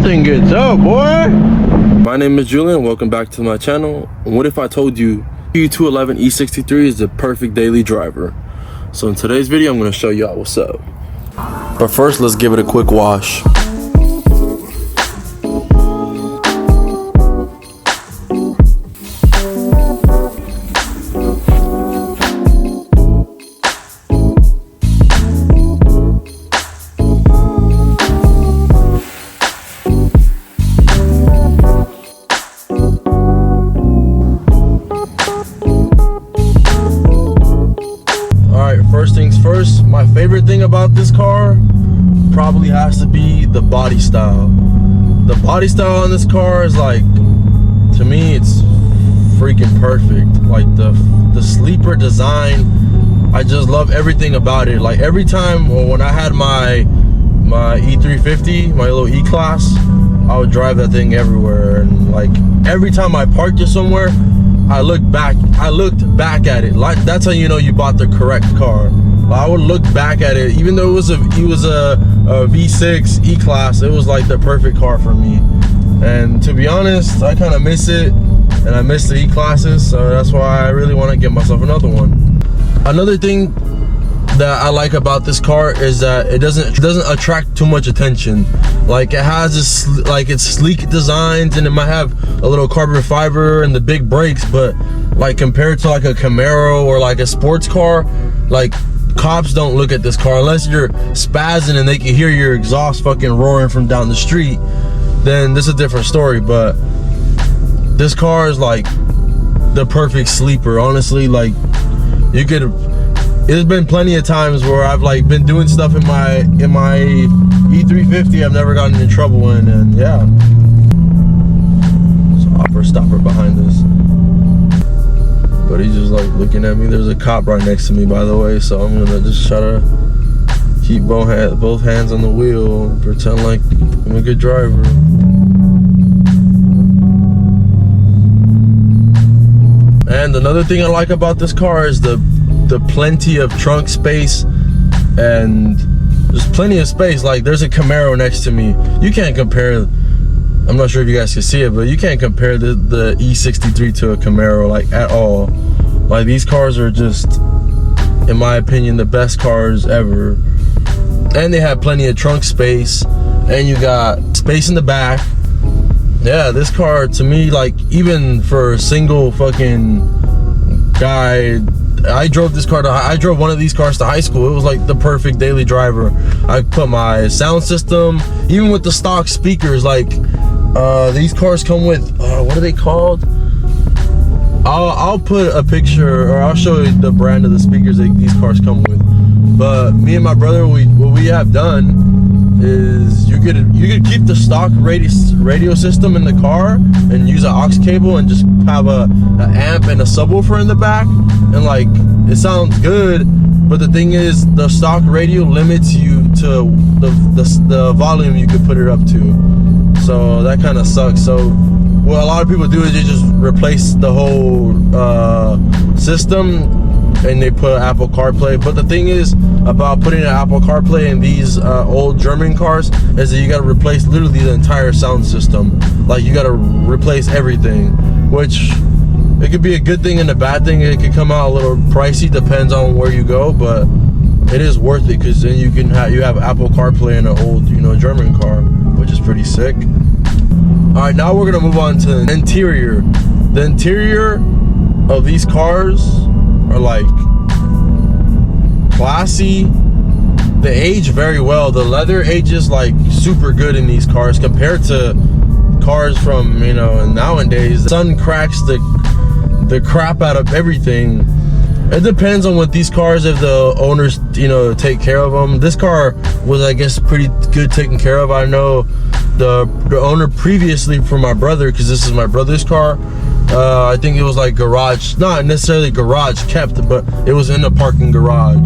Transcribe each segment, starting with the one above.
That thing gets up, boy. My name is Julian. Welcome back to my channel. And what if I told you w211 E63 is the perfect daily driver? So in today's video, I'm going to show y'all what's up. But first, let's give it a quick wash. First things first, my favorite thing about this car probably has to be the body style. The body style on this car is like, to me, it's freaking perfect. Like the sleeper design, I just love everything about it. Like every time when I had my E350, my little E-Class, I would drive that thing everywhere. And like every time I parked it somewhere, I looked back at it. Like that's how you know you bought the correct car. I would look back at it, even though it was a V6 E-Class, it was like the perfect car for me. And to be honest, I kind of miss it, and I miss the E-Classes, so that's why I really want to get myself another one. Another thing that I like about this car is that it doesn't attract too much attention. Like it has this, like it's sleek designs, and it might have a little carbon fiber and the big brakes, but like compared to like a Camaro or like a sports car, like cops don't look at this car unless you're spazzing and they can hear your exhaust fucking roaring from down the street. Then this is a different story. But this car is like the perfect sleeper, honestly. Like you could, there's been plenty of times where I've like been doing stuff in my E350 I've never gotten in trouble in, and yeah. So stopper behind us, but he's just like looking at me. There's a cop right next to me, by the way, so I'm gonna just try to keep both hands on the wheel and pretend like I'm a good driver. And another thing I like about this car is the plenty of trunk space, and there's plenty of space. Like there's a Camaro next to me. You can't compare, I'm not sure if you guys can see it, but you can't compare the E63 to a Camaro like at all. Like these cars are just, in my opinion, the best cars ever. And they have plenty of trunk space, and you got space in the back. Yeah, this car to me, like even for a single fucking guy, I drove one of these cars to high school. It was like the perfect daily driver. I put my sound system, even with the stock speakers, like these cars come with what are they called? I'll put a picture, or I'll show you the brand of the speakers that these cars come with. But me and my brother, what we have done is you could keep the stock radio system in the car and use an aux cable and just have an amp and a subwoofer in the back, and like it sounds good. But the thing is, the stock radio limits you to the volume you could put it up to, so that kind of sucks. So what a lot of people do is they just replace the whole system and they put Apple CarPlay. But the thing is about putting an Apple CarPlay in these old German cars is that you got to replace literally the entire sound system. Like you got to replace everything, which it could be a good thing and a bad thing. It could come out a little pricey, depends on where you go, but it is worth it, because then you have Apple CarPlay in an old, German car, which is pretty sick. All right, now we're gonna move on to the interior. The interior of these cars are like classy. They age very well. The leather ages like super good in these cars compared to cars from nowadays. The sun cracks the crap out of everything. It depends on what these cars, if the owners take care of them. This car was, I guess, pretty good taken care of. I know the owner previously for my brother, because this is my brother's car, I think it was like garage, not necessarily garage kept, but it was in a parking garage.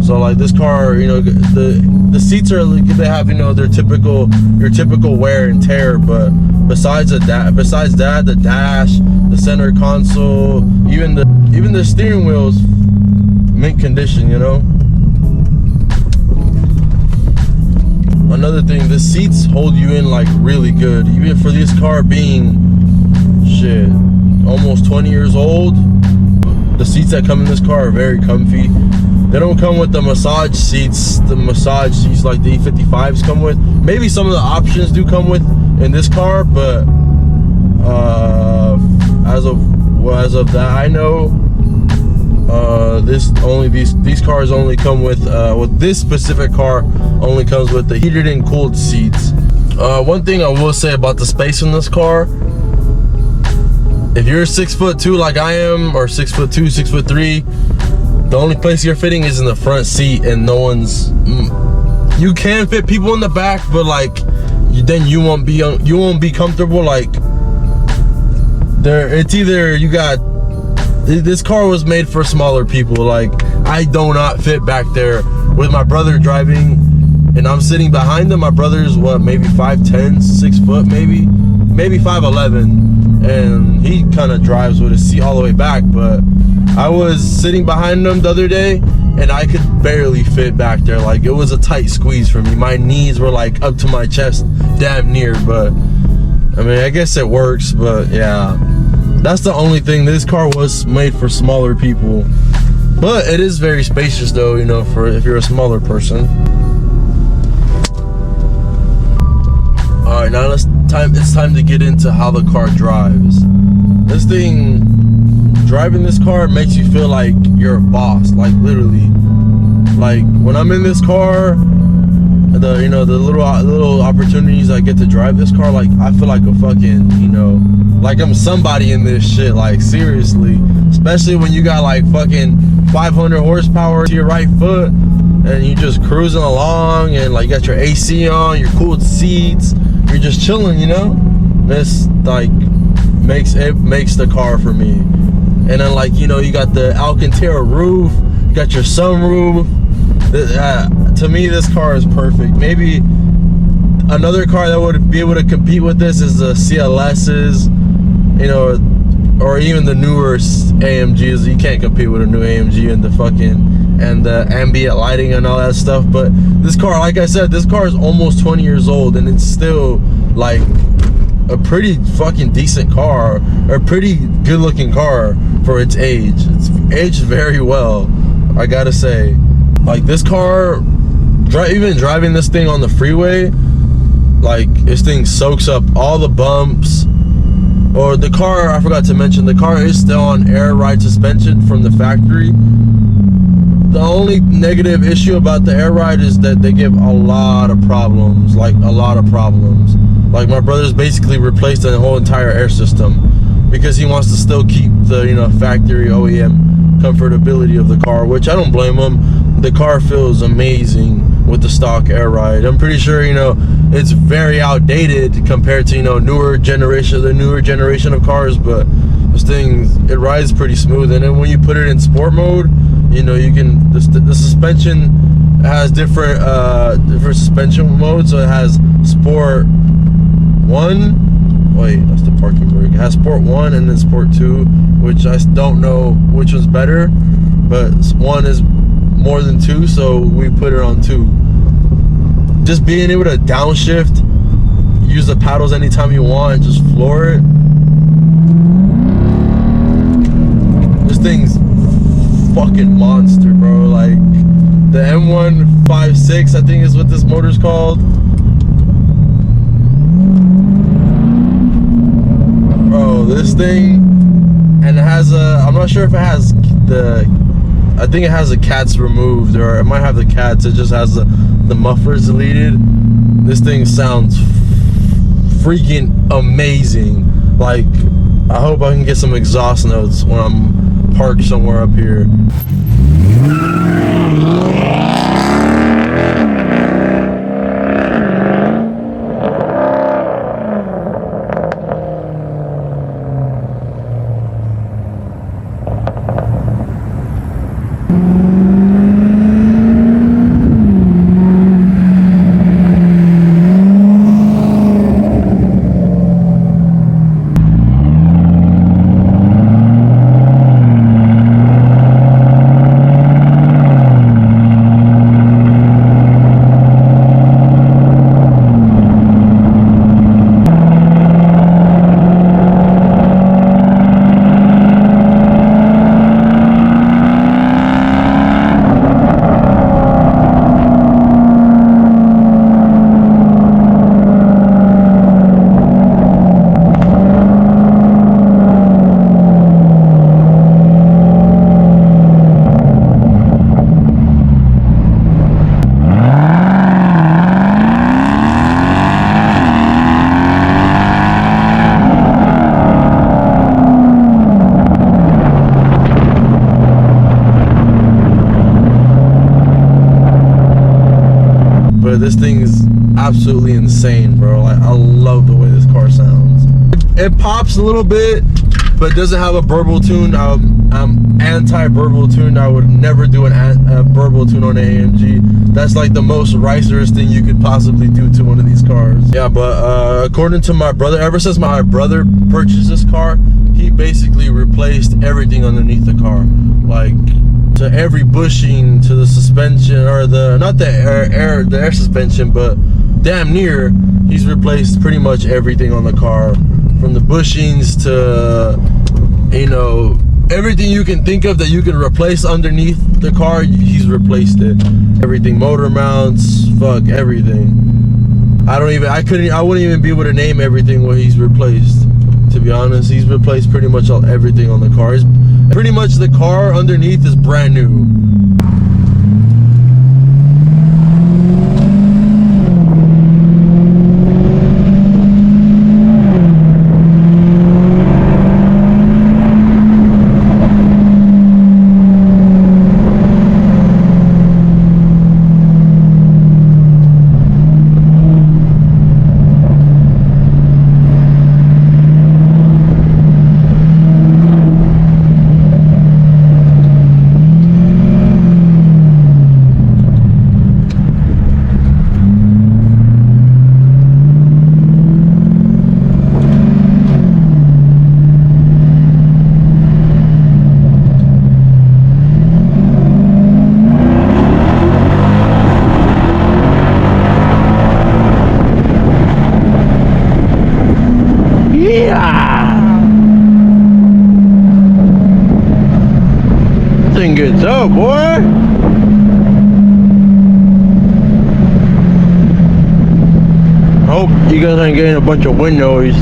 So like this car, the seats are, they have their your typical wear and tear, but besides that, the dash, the center console, even the steering wheel's mint condition. another thing, the seats hold you in like really good, even for this car being shit almost 20 years old. The seats that come in this car are very comfy. They don't come with the massage seats like the E55s come with. Maybe some of the options do come with in this car, but as of that I know, these cars only come with this specific car only comes with the heated and cooled seats. One thing I will say about the space in this car, if you're 6'2" like I am, or 6'2", 6'3", the only place you're fitting is in the front seat, and no one's. You can fit people in the back, but like then you won't be comfortable. Like it's either you got. This car was made for smaller people. Like I do not fit back there with my brother driving, and I'm sitting behind him. My brother's what, maybe 5'10", 6 foot, maybe 5'11", and he kind of drives with his seat all the way back. But I was sitting behind him the other day, and I could barely fit back there. Like it was a tight squeeze for me. My knees were like up to my chest, damn near. But I mean, I guess it works. But yeah. That's the only thing. This car was made for smaller people, but it is very spacious though, you know, for if you're a smaller person. All right, now it's time to get into how the car drives. Driving this car makes you feel like you're a boss, like literally. Like when I'm in this car, the little opportunities I get to drive this car, like I feel like a fucking, like I'm somebody in this shit, like seriously. Especially when you got like fucking 500 horsepower to your right foot and you just cruising along, and like you got your AC on, your cooled seats, you're just chilling, This like makes the car for me. And then like, you got the Alcantara roof, you got your sunroof. To me, this car is perfect. Maybe another car that would be able to compete with this is the CLS's, or even the newer AMGs. You can't compete with a new AMG and the ambient lighting and all that stuff. But this car, like I said, this car is almost 20 years old, and it's still like a pretty fucking decent car, or a pretty good looking car for its age. It's aged very well, I gotta say. Like this car, even driving this thing on the freeway, like this thing soaks up all the bumps. Or the car, I forgot to mention, the car is still on air ride suspension from the factory. The only negative issue about the air ride is that they give a lot of problems, like a lot of problems. Like my brother's basically replaced the whole entire air system because he wants to still keep the factory OEM comfortability of the car, which I don't blame him. The car feels amazing with the stock air ride. I'm pretty sure it's very outdated compared to the newer generation of cars, but this thing, it rides pretty smooth. And then when you put it in sport mode, you can the suspension has different suspension modes. So it has Sport 1. Wait, that's the parking brake. It has Sport 1 and then Sport 2, which I don't know which one's better, but 1 is more than 2, so we put it on 2. Just being able to downshift, use the paddles anytime you want, just floor it. This thing's fucking monster, bro. Like the M156, I think is what this motor's called. Bro, this thing, and it has I'm not sure if it has I think it has the cats removed, or it might have the cats. It just has the mufflers deleted. This thing sounds freaking amazing. Like, I hope I can get some exhaust notes when I'm parked somewhere up here. thing is absolutely insane, bro. Like, I love the way this car sounds. It pops a little bit, but doesn't have a burble tune. I'm anti-burble tune. I would never do a burble tune on an AMG. That's like the most ricerous thing you could possibly do to one of these cars. Yeah, but according to my brother, ever since my brother purchased this car, he basically replaced everything underneath the car. Like, to every bushing, to the suspension, or not the air suspension, but damn near, he's replaced pretty much everything on the car, from the bushings to, you know, everything you can think of that you can replace underneath the car. He's replaced it. Everything, motor mounts, fuck everything. I wouldn't even be able to name everything what he's replaced. To be honest, he's replaced pretty much everything on the car. Pretty much the car underneath is brand new. Thing gets up, boy. Hope you guys ain't getting a bunch of wind noise.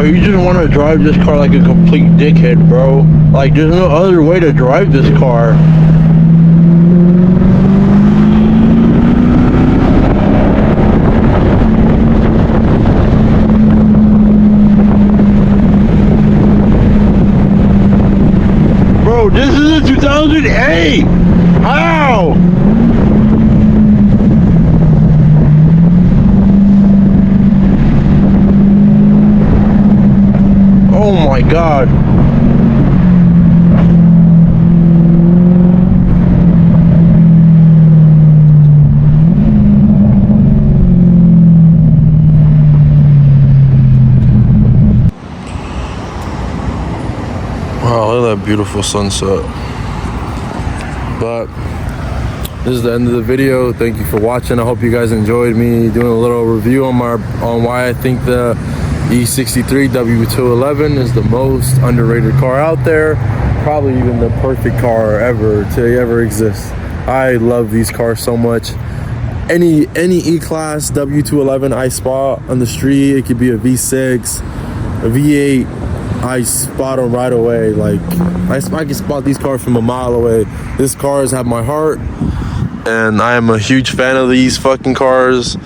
You just want to drive this car like a complete dickhead, bro. Like, there's no other way to drive this car. Bro, this is a 2008! How? Oh my God. Wow, look at that beautiful sunset. But this is the end of the video. Thank you for watching. I hope you guys enjoyed me doing a little review on why I think the E63 w211 is the most underrated car out there. Probably even the perfect car to ever exist. I love these cars so much. Any E-Class w211 I spot on the street, it could be a V6, a V8, I spot them right away. Like, I can spot these cars from a mile away. These cars have my heart, and I am a huge fan of these fucking cars.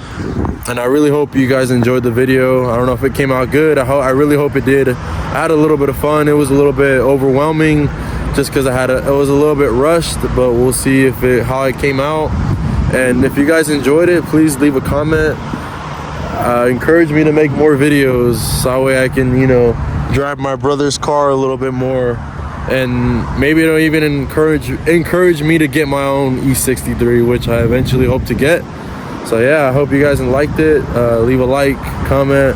And I really hope you guys enjoyed the video. I don't know if it came out good. I really hope it did. I had a little bit of fun. It was a little bit overwhelming. just because it was a little bit rushed, but we'll see how it came out. And if you guys enjoyed it, please leave a comment. Encourage me to make more videos so that way I can, you know, drive my brother's car a little bit more, and maybe it'll even encourage me to get my own E63, which I eventually hope to get. So yeah, I hope you guys liked it. Leave a like, comment,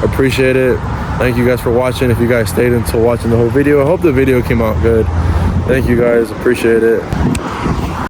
appreciate it. Thank you guys for watching. If you guys stayed until watching the whole video, I hope the video came out good. Thank you guys, appreciate it.